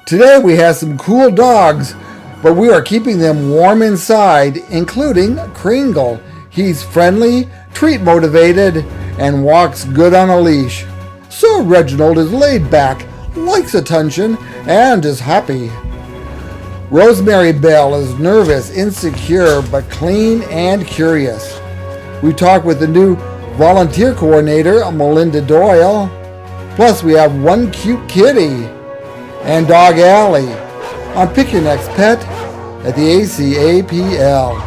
Today we have some cool dogs, but we are keeping them warm inside, including Kringle. He's friendly, treat motivated, and walks good on a leash. So Reginald is laid back, likes attention, and is happy. Rosemary Bell is nervous, insecure, but clean and curious. We talk with the new volunteer coordinator, Melinda Doyle. Plus we have one cute kitty. And Dog Alley on Pick Your Next Pet at the ACAPL.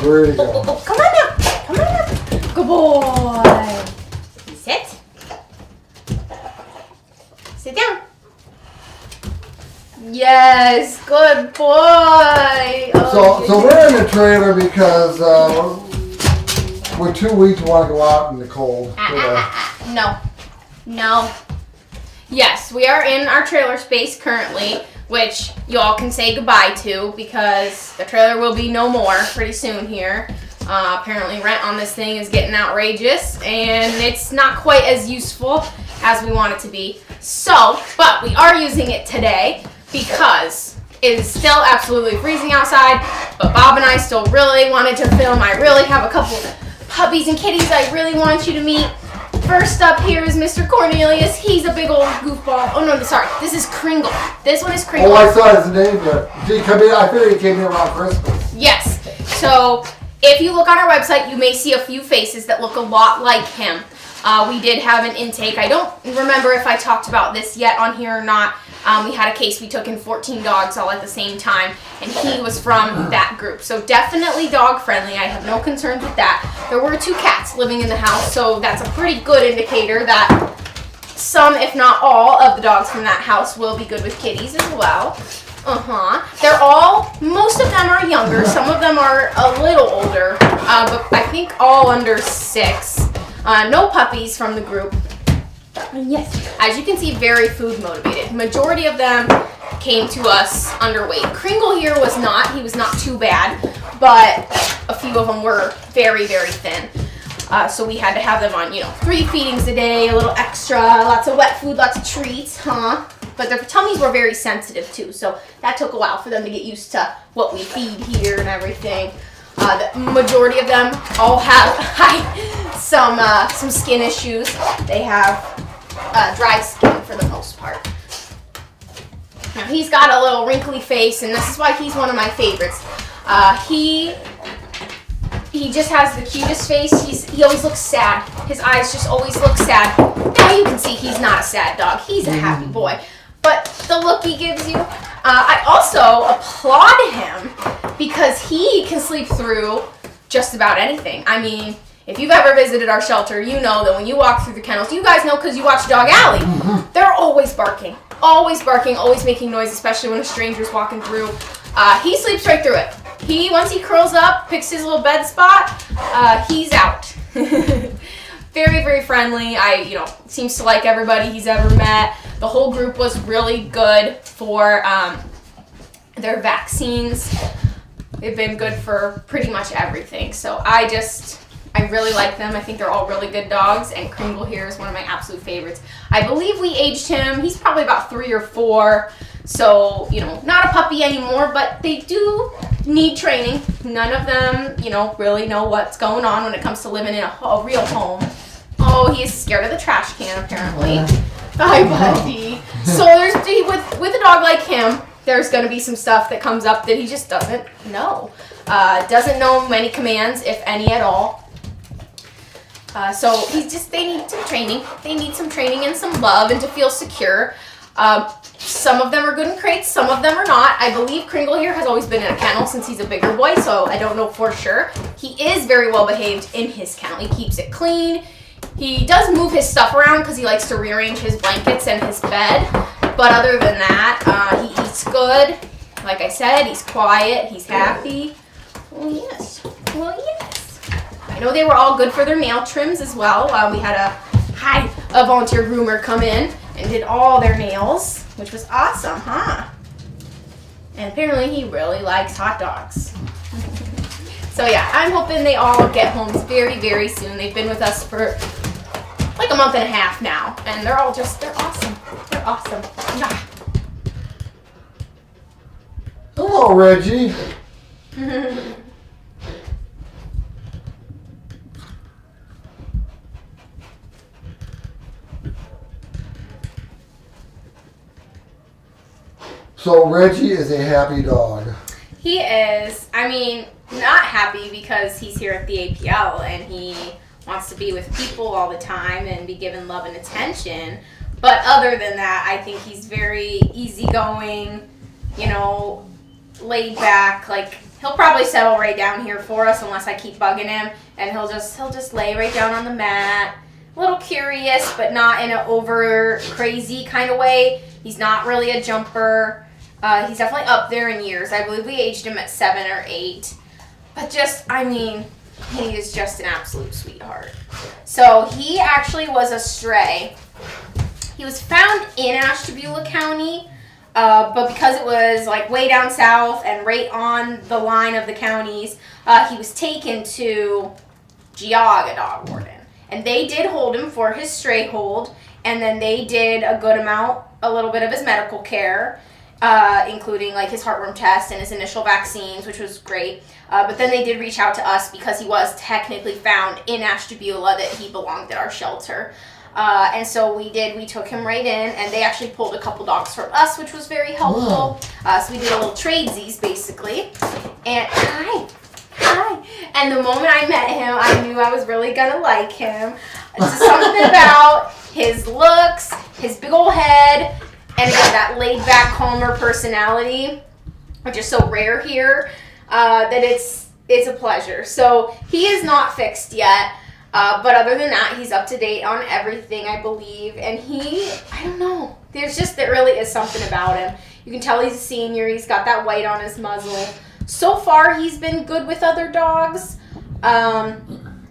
Where to go? Come on now. Come on now. Good boy. Sit. Sit down. Yes, good boy. So we're in the trailer because we're too weak to want to go out in the cold. No. Yes, we are in our trailer space currently, which you all can say goodbye to because the trailer will be no more pretty soon here. Apparently rent on this thing is getting outrageous and it's not quite as useful as we want it to be. So, but we are using it today because it is still absolutely freezing outside, but Bob and I still really wanted to film. I really have a couple puppies and kitties I really want you to meet. First up here is Mr. Cornelius. He's a big old goofball. Oh no, sorry. This is Kringle. This one is Kringle. Oh, I saw his name there. I figured he came here around Christmas. Yes. So if you look on our website, you may see a few faces that look a lot like him. We did have an intake. I don't remember if I talked about this yet on here or not. We had a case. We took in 14 dogs all at the same time, and he was from that group. So definitely dog friendly. I have no concerns with that. There were 2 cats living in the house, so that's a pretty good indicator that some, if not all, of the dogs from that house will be good with kitties as well. Most of them are younger. Some of them are a little older, but I think all under 6. No puppies from the group. Yes. As you can see, very food motivated. Majority of them came to us underweight. Kringle here was not. He was not too bad, but a few of them were very, very thin. So we had to have them on, 3 feedings a day, a little extra, lots of wet food, lots of treats, But their tummies were very sensitive too, so that took a while for them to get used to what we feed here and everything. The majority of them all have some skin issues. They have dry skin for the most part. Now he's got a little wrinkly face, and this is why he's one of my favorites. He just has the cutest face. He always looks sad. His eyes just always look sad. Now you can see he's not a sad dog. He's a happy boy. But the look he gives you, I also applaud him because he can sleep through just about anything. I mean, if you've ever visited our shelter, you know that when you walk through the kennels, you guys know because you watch Dog Alley, they're always barking, always making noise, especially when a stranger's walking through. He sleeps right through it. Once he curls up, picks his little bed spot, he's out. Very, very friendly. Seems to like everybody he's ever met. The whole group was really good for their vaccines. They've been good for pretty much everything. So I really like them. I think they're all really good dogs, and Kringle here is one of my absolute favorites. I believe we aged him. He's probably about 3 or 4. So, not a puppy anymore, but they do need training. None of them, really know what's going on when it comes to living in a real home. Oh, he is scared of the trash can, apparently. Hi, buddy. So with a dog like him, there's going to be some stuff that comes up that he just doesn't know. Doesn't know many commands, if any at all. So they need some training. They need some training and some love and to feel secure. Some of them are good in crates, some of them are not. I believe Kringle here has always been in a kennel since he's a bigger boy, so I don't know for sure. He is very well behaved in his kennel. He keeps it clean. He does move his stuff around because he likes to rearrange his blankets and his bed. But other than that, he eats good. Like I said, he's quiet, he's happy. Well, yes. I know they were all good for their nail trims as well. We had had a volunteer groomer come in and did all their nails, which was awesome, huh? And apparently he really likes hot dogs. So yeah, I'm hoping they all get homes very, very soon. They've been with us for like a month and a half now, and they're awesome. They're awesome. Ah. Hello, Reggie. So Reggie is a happy dog. He is. I mean, not happy because he's here at the APL and he wants to be with people all the time and be given love and attention. But other than that, I think he's very easygoing, you know, laid back. Like, he'll probably settle right down here for us unless I keep bugging him, and he'll just lay right down on the mat. A little curious, but not in an over crazy kind of way. He's not really a jumper. He's definitely up there in years. I believe we aged him at 7 or 8. But just, I mean, he is just an absolute sweetheart. So he actually was a stray. He was found in Ashtabula County, but because it was like way down south and right on the line of the counties, he was taken to Geauga Dog Warden. And they did hold him for his stray hold, and then they did a good amount, a little bit of his medical care, including like his heartworm test and his initial vaccines, which was great. But then they did reach out to us because he was technically found in Ashtabula, that he belonged at our shelter. And so we took him right in, and they actually pulled a couple dogs from us, which was very helpful. So we did a little tradesies, basically. And hi. And the moment I met him, I knew I was really gonna like him. It's something about his looks, his big old head, and again, that laid-back, calmer personality, which is so rare here, that it's a pleasure. So he is not fixed yet. But other than that, he's up to date on everything, I believe. And I don't know. There really is something about him. You can tell he's a senior. He's got that white on his muzzle. So far, he's been good with other dogs.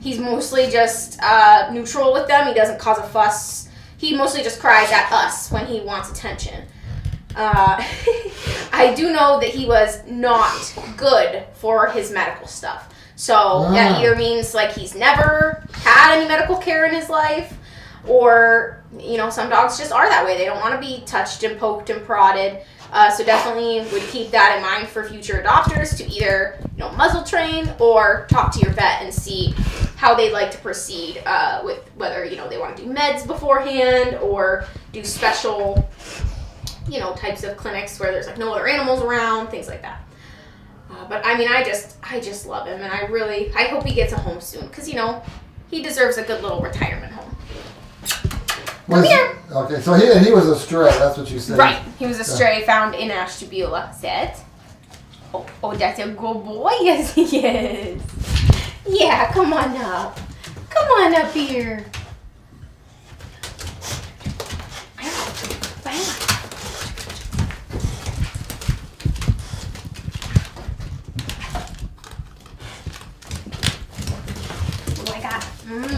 He's mostly just neutral with them. He doesn't cause a fuss. He mostly just cries at us when he wants attention. I do know that he was not good for his medical stuff. So that either means like he's never had any medical care in his life, or, you know, some dogs just are that way. They don't want to be touched and poked and prodded. So definitely would keep that in mind for future adopters to either, you know, muzzle train or talk to your vet and see how they'd like to proceed with whether, you know, they want to do meds beforehand or do special, you know, types of clinics where there's like no other animals around, things like that. But I mean, I just love him, and I hope he gets a home soon, because, you know, he deserves a good little retirement home. Come here. Okay, so he was a stray, that's what you said. Right, he was a stray found in Ashtabula. Said. Oh, that's a good boy. Yes, he is. Yeah, come on up. Come on up here.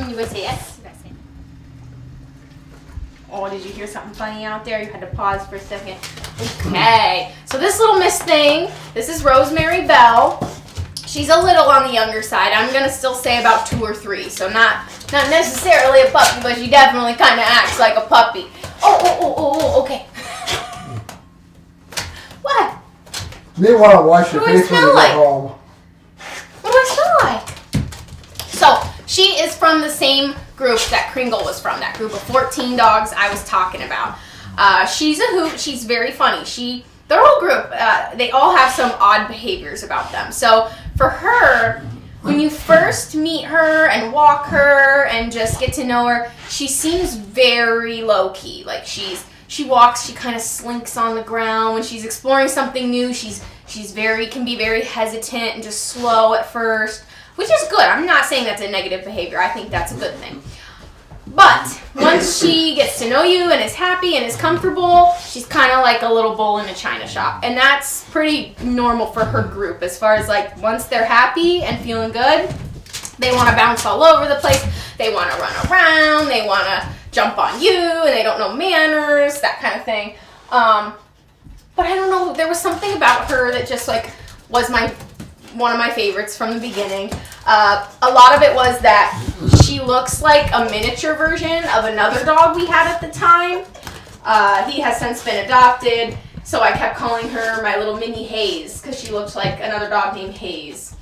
You would say yes? Oh, did you hear something funny out there? You had to pause for a second. Okay, so this little miss thing, this is Rosemary Bell. She's a little on the younger side. I'm gonna still say about 2 or 3, so not necessarily a puppy, but she definitely kind of acts like a puppy. Oh, okay. What? You may want to wash your face when you like? get home. What do I smell like? So, she is from the same group that Kringle was from, that group of 14 dogs I was talking about. She's a hoot. She's very funny. Their whole group, they all have some odd behaviors about them. So for her, when you first meet her and walk her and just get to know her, she seems very low-key. Like she walks, she kind of slinks on the ground. When she's exploring something new, she's can be very hesitant and just slow at first, which is good. I'm not saying that's a negative behavior. I think that's a good thing. But once she gets to know you and is happy and is comfortable, she's kind of like a little bull in a china shop. And that's pretty normal for her group, as far as like once they're happy and feeling good, they want to bounce all over the place. They want to run around. They want to jump on you and they don't know manners, that kind of thing. But I don't know, there was something about her that just like was one of my favorites from the beginning. A lot of it was that she looks like a miniature version of another dog we had at the time. He has since been adopted, so I kept calling her my little mini Hayes because she looked like another dog named Hayes.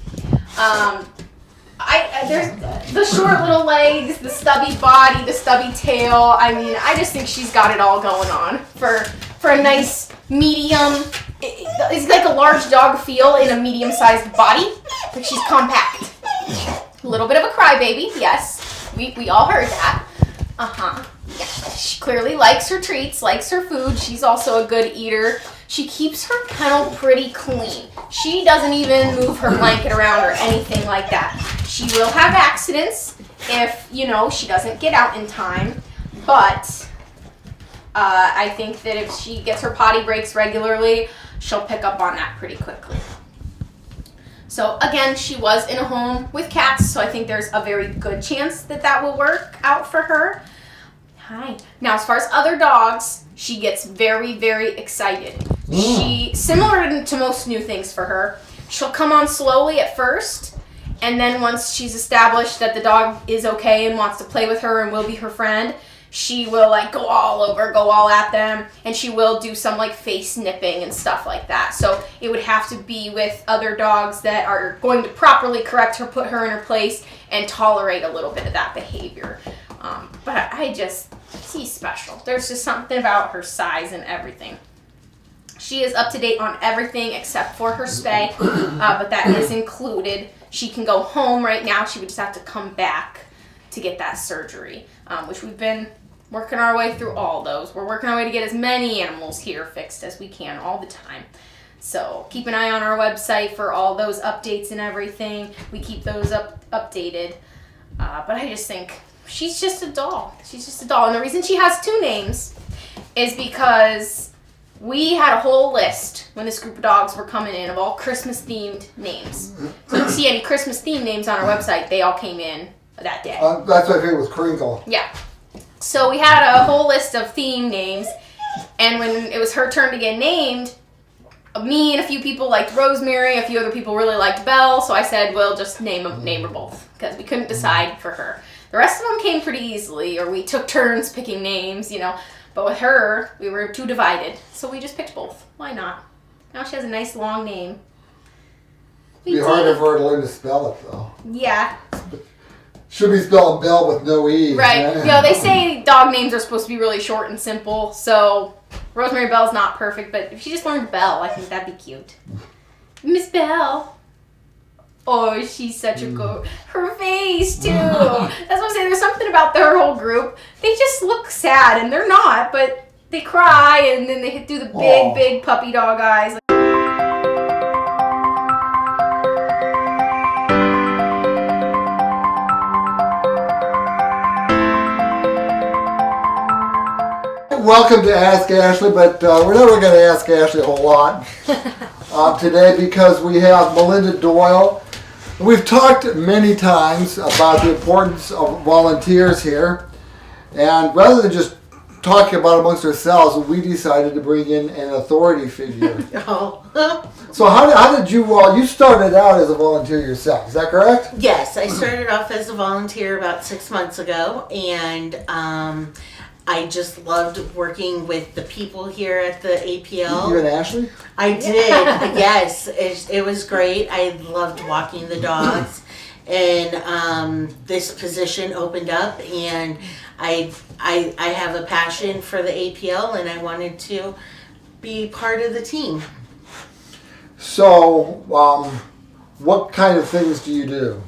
There's the short little legs, the stubby body, the stubby tail. I mean, I just think she's got it all going on for a nice medium. It's like a large dog feel in a medium-sized body, but she's compact. A little bit of a crybaby, yes. We all heard that. Yeah. She clearly likes her treats, likes her food. She's also a good eater. She keeps her kennel pretty clean. She doesn't even move her blanket around or anything like that. She will have accidents if, she doesn't get out in time, but I think that if she gets her potty breaks regularly, she'll pick up on that pretty quickly. So again, she was in a home with cats, so I think there's a very good chance that will work out for her. Hi. Now, as far as other dogs, she gets very, very excited. She, similar to most new things for her, she'll come on slowly at first, and then once she's established that the dog is okay and wants to play with her and will be her friend, she will go all at them, and she will do some face nipping and stuff like that. So it would have to be with other dogs that are going to properly correct her, put her in her place, and tolerate a little bit of that behavior. But she's special. There's just something about her size and everything. She is up to date on everything except for her spay, but that is included. She can go home right now. She would just have to come back to get that surgery, which we've been working our way through all those. We're working our way to get as many animals here fixed as we can all the time. So keep an eye on our website for all those updates and everything. We keep those updated. But I just think she's just a doll. She's just a doll. And the reason she has 2 names is because we had a whole list when this group of dogs were coming in of all Christmas-themed names. So if you see any Christmas-themed names on our website, they all came in that day. That's what I think was Crinkle. Yeah. So we had a whole list of theme names, and when it was her turn to get named, me and a few people liked Rosemary, a few other people really liked Belle, so I said, we'll just name her both, because we couldn't decide for her. The rest of them came pretty easily, or we took turns picking names, But with her, we were too divided, so we just picked both. Why not? Now she has a nice long name. It'd be harder for her to learn to spell it, though. Yeah. Should be spelled Bell with no E. Right. They say dog names are supposed to be really short and simple, so Rosemary Bell's not perfect, but if she just learned Belle, I think that'd be cute. Miss Belle. Oh, she's such a good... Her face, too. That's what I'm saying. There's something about their whole group. They just look sad, and they're not, but they cry, and then they do the big puppy dog eyes. Welcome to Ask Ashley, but we're never going to ask Ashley a whole lot today because we have Melinda Doyle. We've talked many times about the importance of volunteers here, and rather than just talking about amongst ourselves, we decided to bring in an authority figure. So how did you started out as a volunteer yourself, is that correct? Yes, I started off as a volunteer about 6 months ago, and I just loved working with the people here at the APL. You and Ashley? I did, yes. It was great. I loved walking the dogs. And this position opened up, and I have a passion for the APL, and I wanted to be part of the team. So, what kind of things do you do?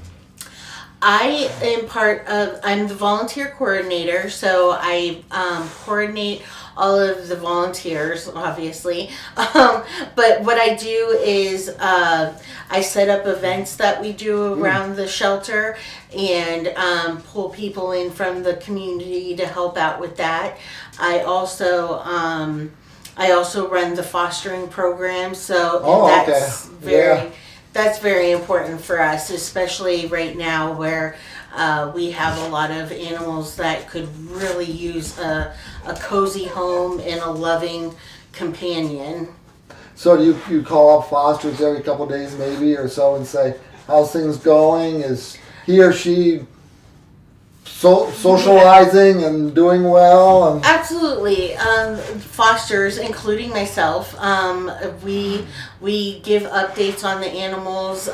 I am I'm the volunteer coordinator, so I coordinate all of the volunteers, obviously. But what I do is I set up events that we do around the shelter and pull people in from the community to help out with that. I also run the fostering program, so that's very important for us, especially right now where We have a lot of animals that could really use a cozy home and a loving companion. So do you call up fosters every couple of days maybe or so and say, how's things going? Is he or she socializing and doing well? And Absolutely. Fosters, including myself, we give updates on the animals.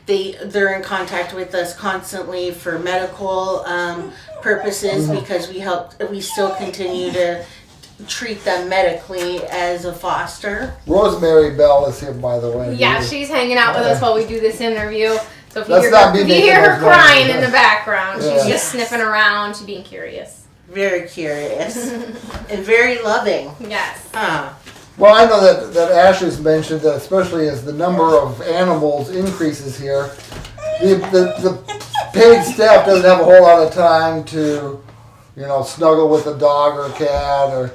They're in contact with us constantly for medical purposes because we still continue to treat them medically as a foster. Rosemary Bell is here, by the way. Yeah, she's hanging out with us while we do this interview. So if you Let's hear not her, be if you making hear her those crying noises. in the background, she's Yeah. just sniffing around, she's being curious. Very curious and very loving. Yes. Well, I know that Ashley's mentioned that especially as the number of animals increases here, the paid staff doesn't have a whole lot of time to, snuggle with a dog or a cat or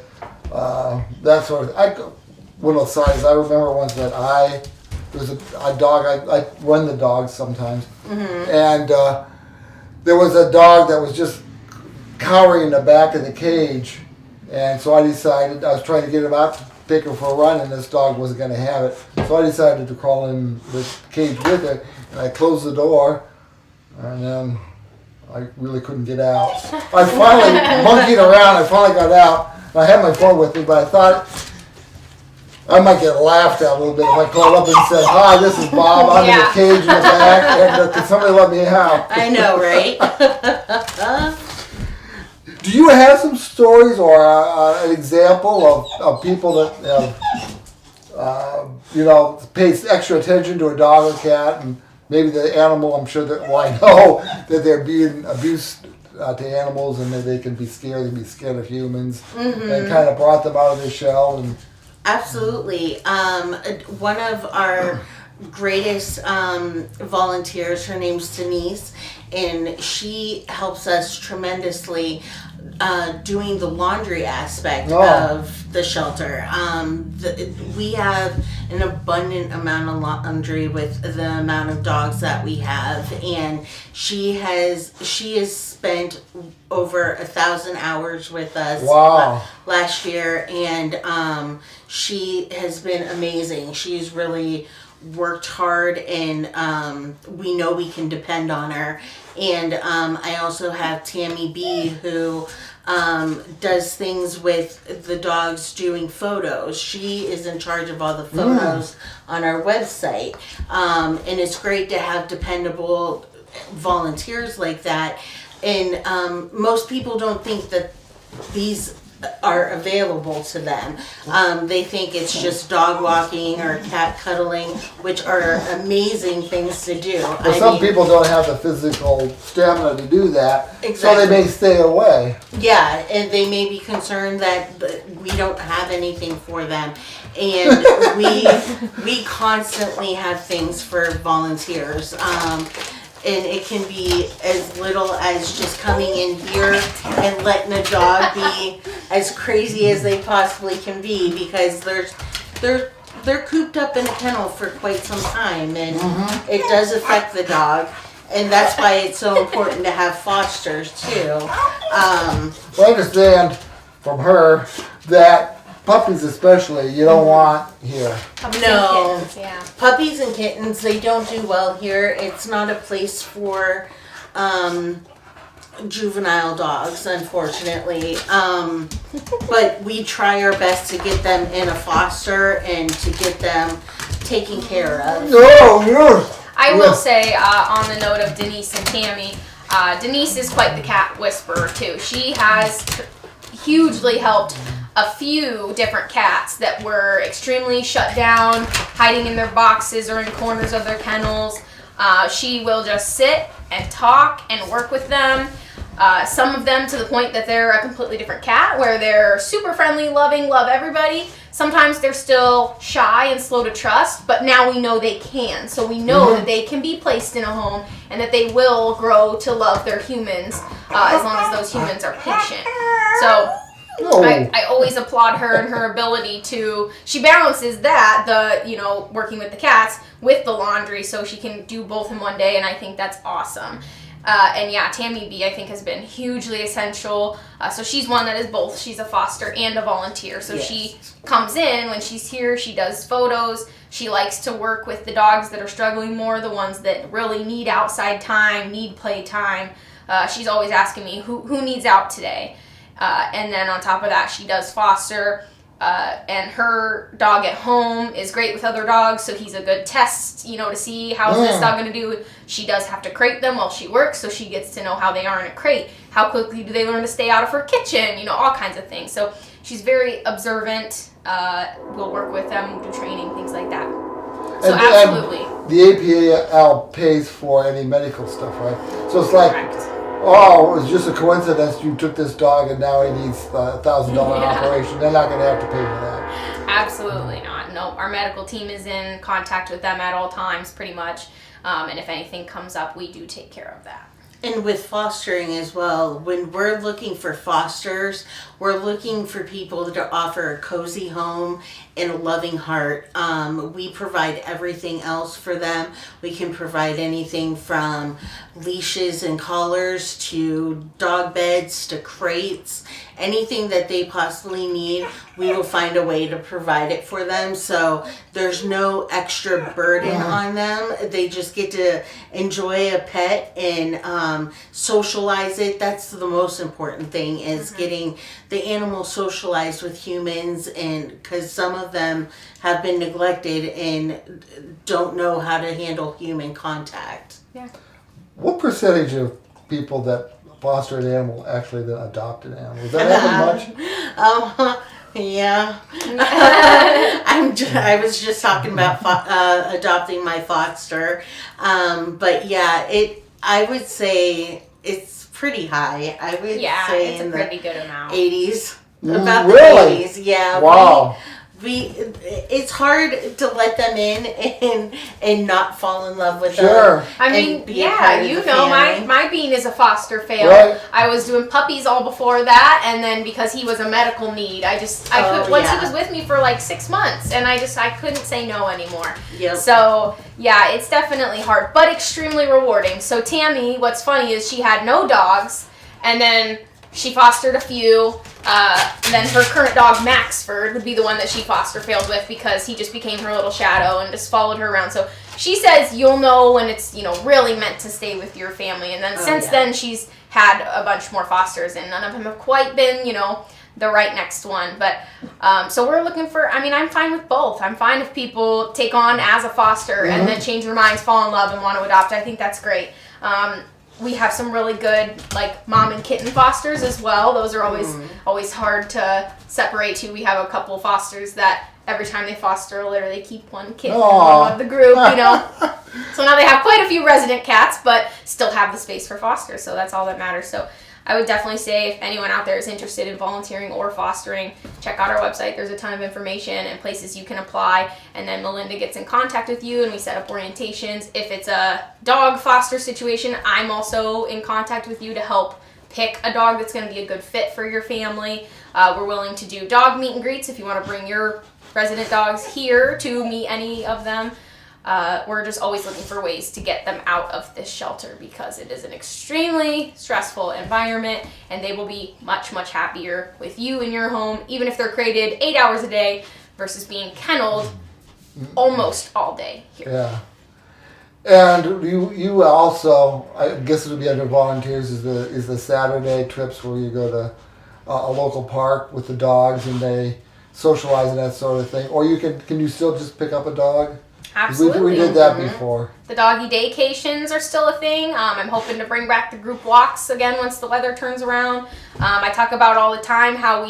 that sort of. One of the sides I remember once that there was a dog. I run the dogs sometimes, and there was a dog that was just cowering in the back of the cage, and so I decided I was trying to get him out to take her for a run, and this dog wasn't going to have it. So I decided to crawl in the cage with it, and I closed the door, and then I really couldn't get out. I finally monkeyed around. I finally got out. I had my phone with me, but I thought I might get laughed at a little bit if I called up and said, "Hi, this is Bob. I'm in the cage in the back, and can somebody let me out?" I know, right? Do you have some stories or an example of people that have, pays extra attention to a dog or cat, and maybe the animal? I'm sure that I know that they're being abused to animals, and that they can be scared. They can be scared of humans, and kind of brought them out of their shell. And Absolutely. One of our greatest volunteers, her name's Denise, and she helps us tremendously doing the laundry aspect of the shelter. We have an abundant amount of laundry with the amount of dogs that we have, and she has spent over 1,000 hours with us last year, and she has been amazing. She's really worked hard, and we know we can depend on her. And I also have Tammy B, who does things with the dogs doing photos. She is in charge of all the photos on our website. And it's great to have dependable volunteers like that. And most people don't think that these are available to them. They think it's just dog walking or cat cuddling, which are amazing things to do. But some people don't have the physical stamina to do that, Exactly. so they may stay away. Yeah, and they may be concerned that we don't have anything for them. And we constantly have things for volunteers. And it can be as little as just coming in here and letting a dog be as crazy as they possibly can be, because they're cooped up in a kennel for quite some time, and it does affect the dog. And that's why it's so important to have fosters too. Well, I understand from her that puppies especially you don't want here. Puppies No. and kittens, yeah. Puppies and kittens, they don't do well here. It's not a place for juvenile dogs, unfortunately. But we try our best to get them in a foster and to get them taken care of. No. I will say, on the note of Denise and Tammy, Denise is quite the cat whisperer too. She has hugely helped a few different cats that were extremely shut down, hiding in their boxes or in corners of their kennels. She will just sit and talk and work with them. Some of them to the point that they're a completely different cat, where they're super friendly, loving, love everybody. Sometimes they're still shy and slow to trust, but now we know they can. So we know that they can be placed in a home and that they will grow to love their humans as long as those humans are patient. So I always applaud her and her ability to, she balances that, working with the cats with the laundry, so she can do both in one day, and I think that's awesome. And yeah, Tammy B, I think, has been hugely essential. So she's one that is both. She's a foster and a volunteer. So she comes in when she's here. She does photos. She likes to work with the dogs that are struggling more, the ones that really need outside time, need play time. She's always asking me, who needs out today? And then on top of that, she does foster. And her dog at home is great with other dogs, so he's a good test, to see how's this dog going to do. She does have to crate them while she works, so she gets to know how they are in a crate. How quickly do they learn to stay out of her kitchen? All kinds of things. So she's very observant. We'll work with them, do training, things like that. So absolutely. And the APAL pays for any medical stuff, right? So it's like, Correct. Oh, it was just a coincidence you took this dog and now he needs a $1,000 operation. They're not going to have to pay for that. Absolutely not. No, our medical team is in contact with them at all times, pretty much. And if anything comes up, we do take care of that. And with fostering as well, when we're looking for fosters, we're looking for people to offer a cozy home and a loving heart. We provide everything else for them. We can provide anything from leashes and collars to dog beds to crates. Anything that they possibly need, we will find a way to provide it for them. So there's no extra burden on them. They just get to enjoy a pet and socialize it. That's the most important thing, is getting the animal socialized with humans, and because some of them have been neglected and don't know how to handle human contact. Yeah. What percentage of people that foster an animal actually then adopt an animal? Does that happen much? Yeah. I was just talking about adopting my foster. But yeah, I would say it's pretty high. I would say it's a pretty good amount. 80s. About Really? the 80s, yeah. Wow. It's hard to let them in and not fall in love with Sure. them. I mean, and be a part of the family. my bean is a foster fail. Right. I was doing puppies all before that, and then because he was a medical need, I could once he was with me for like 6 months, and I couldn't say no anymore. Yep. So yeah, it's definitely hard, but extremely rewarding. So Tammy, what's funny is she had no dogs, and then she fostered a few. Then her current dog, Maxford, would be the one that she foster failed with because he just became her little shadow and just followed her around. So she says you'll know when it's, really meant to stay with your family. And then since then, she's had a bunch more fosters, and none of them have quite been, the right next one. But so we're looking for, I'm fine with both. I'm fine if people take on as a foster and then change their minds, fall in love, and want to adopt. I think that's great. We have some really good, like, mom and kitten fosters as well. Those are always hard to separate too. We have a couple fosters that every time they foster a litter, they keep one kitten one of the group, So now they have quite a few resident cats, but still have the space for fosters, so that's all that matters. So I would definitely say if anyone out there is interested in volunteering or fostering, check out our website. There's a ton of information and places you can apply. And then Melinda gets in contact with you and we set up orientations. If it's a dog foster situation, I'm also in contact with you to help pick a dog that's going to be a good fit for your family. We're willing to do dog meet and greets if you want to bring your resident dogs here to meet any of them. We're just always looking for ways to get them out of this shelter because it is an extremely stressful environment, and they will be much, much happier with you in your home, even if they're crated 8 hours a day versus being kenneled almost all day here. Yeah. And you also, I guess it would be under volunteers, is the Saturday trips where you go to a local park with the dogs and they socialize and that sort of thing. Or can you still just pick up a dog? Absolutely. We did that before. The doggy daycations are still a thing. I'm hoping to bring back the group walks again once the weather turns around. I talk about all the time how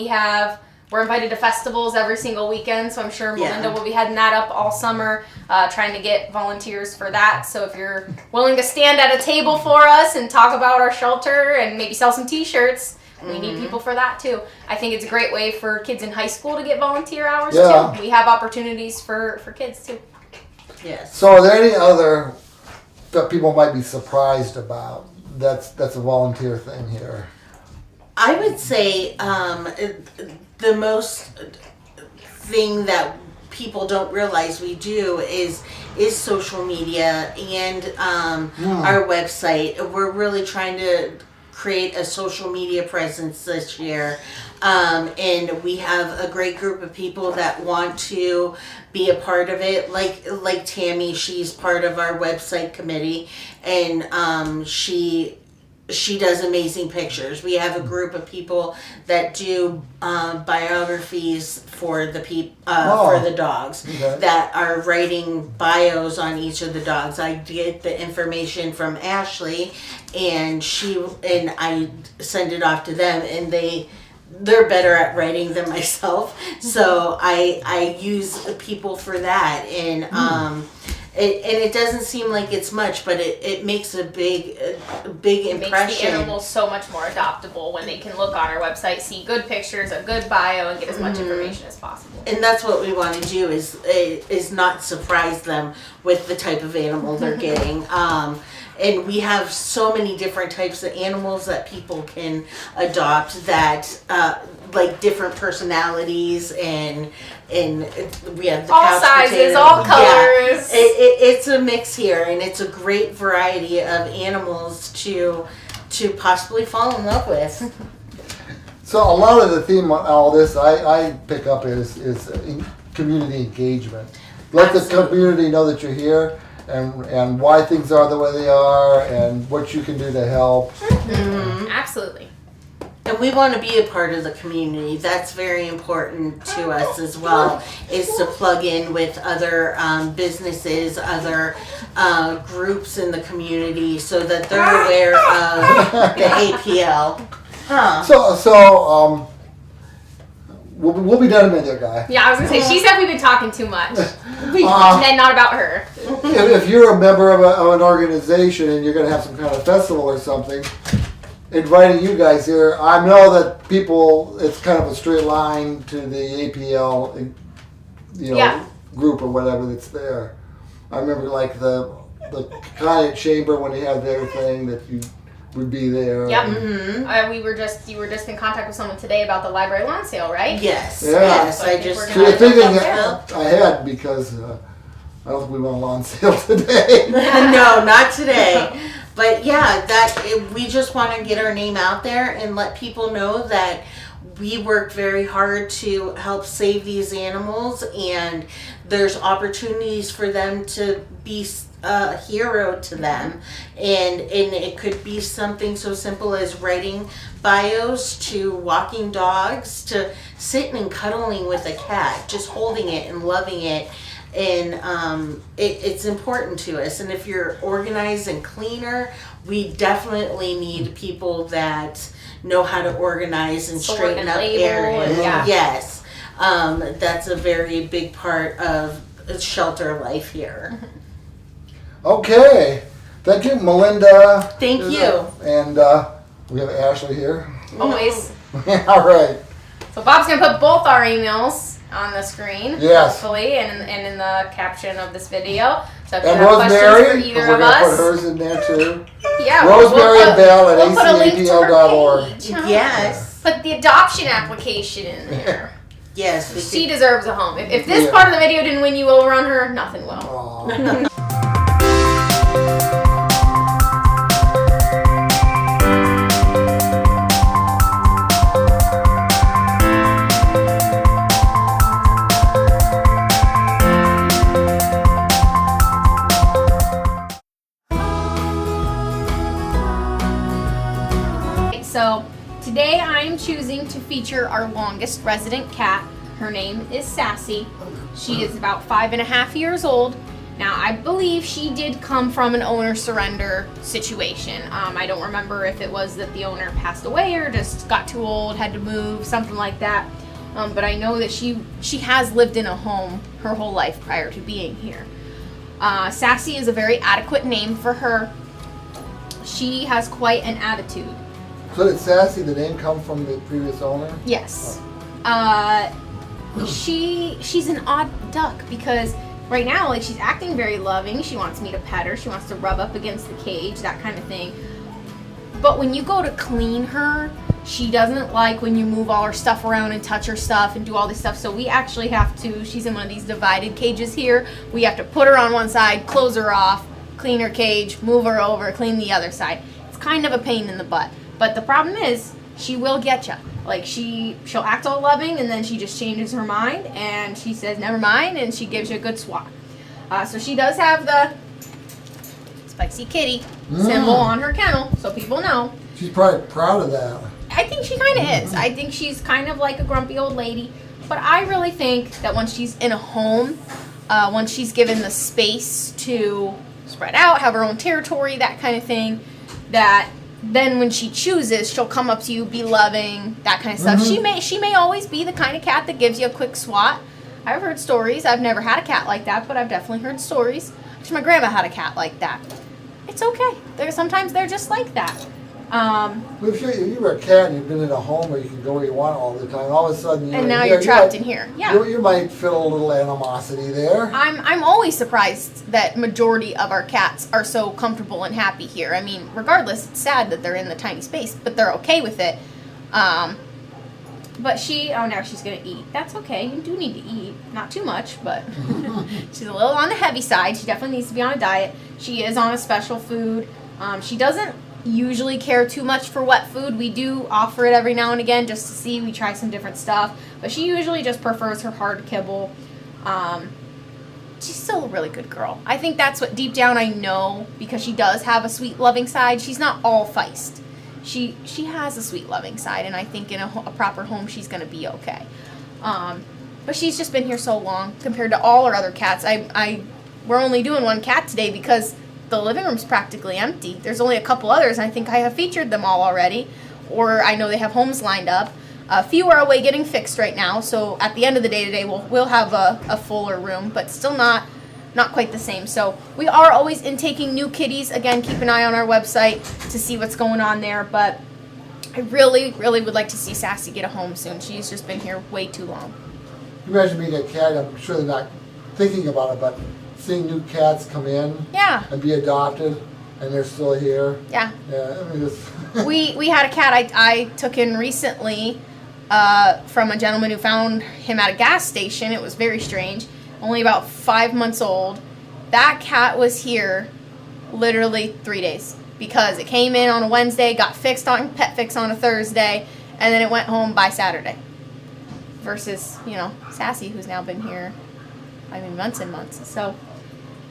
we're invited to festivals every single weekend, so I'm sure Melinda will be heading that up all summer, trying to get volunteers for that. So if you're willing to stand at a table for us and talk about our shelter and maybe sell some t-shirts, we need people for that too. I think it's a great way for kids in high school to get volunteer hours too. We have opportunities for kids too. Yes. So are there any other that people might be surprised about that's a volunteer thing here? I would say the most thing that people don't realize we do is social media and our website. We're really trying to create a social media presence this year. And we have a great group of people that want to be a part of it. Like Tammy, she's part of our website committee, and she does amazing pictures. We have a group of people that do biographies for the for the dogs, that are writing bios on each of the dogs. I get the information from Ashley, and I send it off to them, and they're better at writing than myself. So I use people for that, and it doesn't seem like it's much, but it makes a big impression. It makes the animals so much more adoptable when they can look on our website, see good pictures, a good bio, and get as much information as possible. And that's what we want to do is not surprise them with the type of animal they're getting. And we have so many different types of animals that people can adopt that, like different personalities, and we have the all couch sizes, potato. all colors. Yeah. It's a mix here, and it's a great variety of animals to possibly fall in love with. So a lot of the theme on all this I pick up is community engagement. Let the community know that you're here, and why things are the way they are, and what you can do to help. Absolutely. And we want to be a part of the community. That's very important to us as well, is to plug in with other businesses, other groups in the community, so that they're aware of the APL. So we'll be done in a minute, guy. Yeah, I was going to say, she said we've been talking too much. And not about her. If you're a member of an organization and you're going to have some kind of festival or something, inviting you guys here, I know that people, it's kind of a straight line to the APL, group or whatever that's there. I remember like the Kayak Chamber when they had their thing that you would be there. Yep. You were just in contact with someone today about the library lawn sale, right? Yes. Yeah. Yes. So I just. So you're thinking I had, because I don't think we want a lawn sale today. No, not today. But yeah, we just want to get our name out there and let people know that we work very hard to help save these animals, and there's opportunities for them to be a hero to them, and it could be something so simple as writing bios, to walking dogs, to sitting and cuddling with a cat, just holding it and loving it. And it's important to us. And if you're organized and cleaner, we definitely need people that know how to organize and straighten up areas. Yes, that's a very big part of shelter life here. Okay, thank you, Melinda. Thank you. And we have Ashley here. Always. All right. So Bob's going to put both our emails on the screen, yes, hopefully, and in the caption of this video. So if you and have Rosemary, questions for either we're of going to us, put hers in there too. Yeah, Rosemary and Bell at we'll put a link to her acapl.org. page, huh? Yes. Put the adoption application in there. Yes. She deserves a home. If this part of the video didn't win you over on her, nothing will. So today I'm choosing to feature our longest resident cat. Her name is Sassy. She is about 5.5 years old. Now I believe she did come from an owner surrender situation. I don't remember if it was that the owner passed away or just got too old, had to move, something like that. But I know that she has lived in a home her whole life prior to being here. Sassy is a very adequate name for her. She has quite an attitude. So did Sassy, the name, come from the previous owner? Yes. She's an odd duck because right now, like, she's acting very loving. She wants me to pet her. She wants to rub up against the cage, that kind of thing. But when you go to clean her, she doesn't like when you move all her stuff around and touch her stuff and do all this stuff. So we actually have to, she's in one of these divided cages here. We have to put her on one side, close her off, clean her cage, move her over, clean the other side. It's kind of a pain in the butt. But the problem is, she will get you. Like, she'll act all loving, and then she just changes her mind, and she says, never mind, and she gives you a good swat. So she does have the Spicy Kitty symbol on her kennel, so people know. She's probably proud of that. I think she kind of is. I think she's kind of like a grumpy old lady. But I really think that once she's in a home, once she's given the space to spread out, have her own territory, that kind of thing, that then when she chooses, she'll come up to you, be loving, that kind of stuff. She may always be the kind of cat that gives you a quick swat. I've heard stories. I've never had a cat like that, but I've definitely heard stories. Actually, my grandma had a cat like that. It's okay. Sometimes they're just like that. But if you were a cat and you've been in a home where you can go where you want all the time, all of a sudden you're trapped in here. Yeah. You might feel a little animosity there. I'm always surprised that majority of our cats are so comfortable and happy here. I mean, regardless, it's sad that they're in the tiny space, but they're okay with it. But now she's gonna eat. That's okay. You do need to eat, not too much, but she's a little on the heavy side. She definitely needs to be on a diet. She is on a special food. She doesn't usually care too much for wet food. We do offer it every now and again just to see. We try some different stuff, but she usually just prefers her hard kibble. She's still a really good girl. I think that's what deep down I know, because she does have a sweet loving side. She's not all feist. She has a sweet loving side, and I think in a proper home she's going to be okay. But she's just been here so long compared to all our other cats. We're only doing one cat today because the living room's practically empty. There's only a couple others, and I think I have featured them all already, or I know they have homes lined up. A few are away getting fixed right now, so at the end of the day today we'll have a fuller room, but still not quite the same. So we are always intaking new kitties. Again, keep an eye on our website to see what's going on there, but I really, really would like to see Sassy get a home soon. She's just been here way too long. Imagine being a cat, I'm sure they're not thinking about it, but seeing new cats come in and be adopted, and they're still here. Yeah. Yeah, I mean, it's we had a cat I took in recently from a gentleman who found him at a gas station. It was very strange. Only about 5 months old. That cat was here literally 3 days because it came in on a Wednesday, got fixed on pet fix on a Thursday, and then it went home by Saturday. Versus, Sassy, who's now been here, months and months. So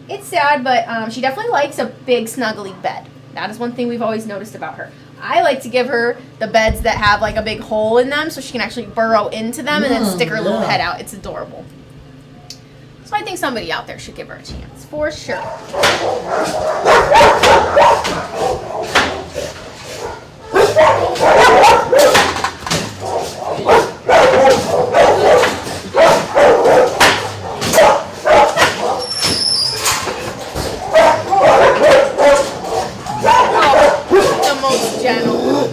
it's sad, but she definitely likes a big snuggly bed. That is one thing we've always noticed about her. I like to give her the beds that have like a big hole in them so she can actually burrow into them and then stick her little head out. It's adorable. So I think somebody out there should give her a chance, for sure. The most gentle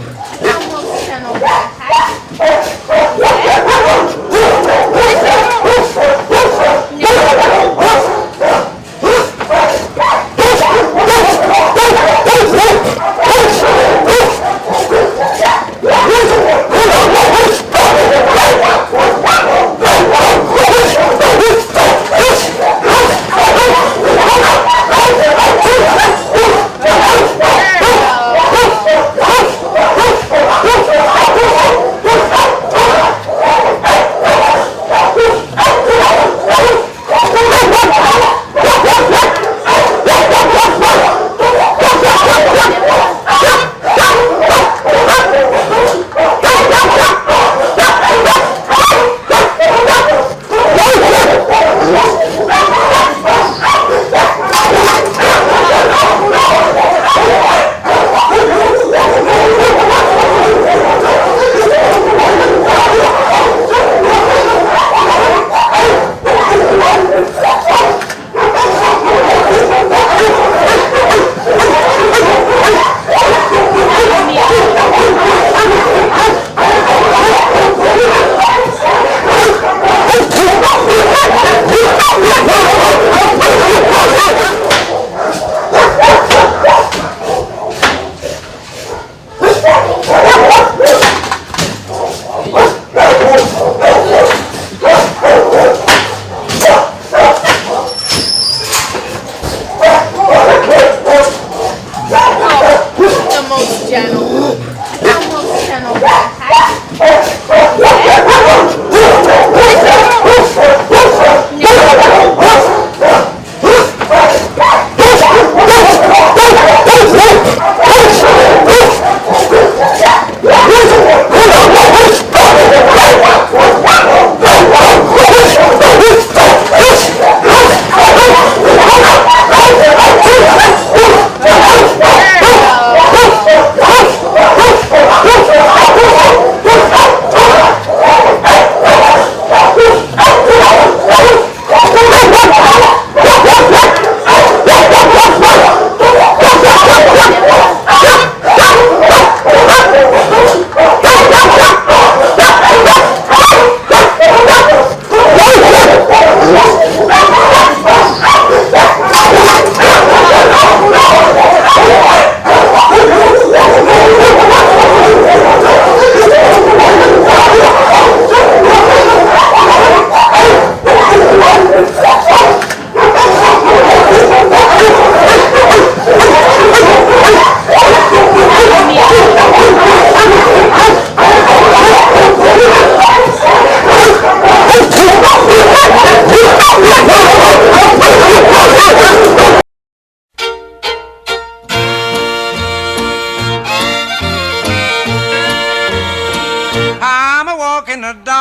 walking the dog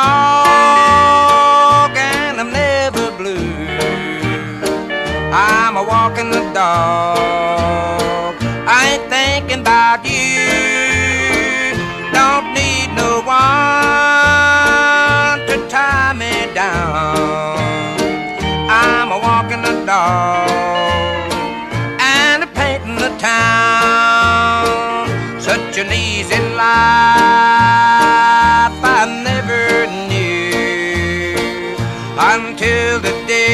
and I'm never blue. I'm a walking the dog. I ain't thinking about you. Don't need no one to tie me down. I'm a walking the dog and a painting the town. Such an easy life I never knew until the day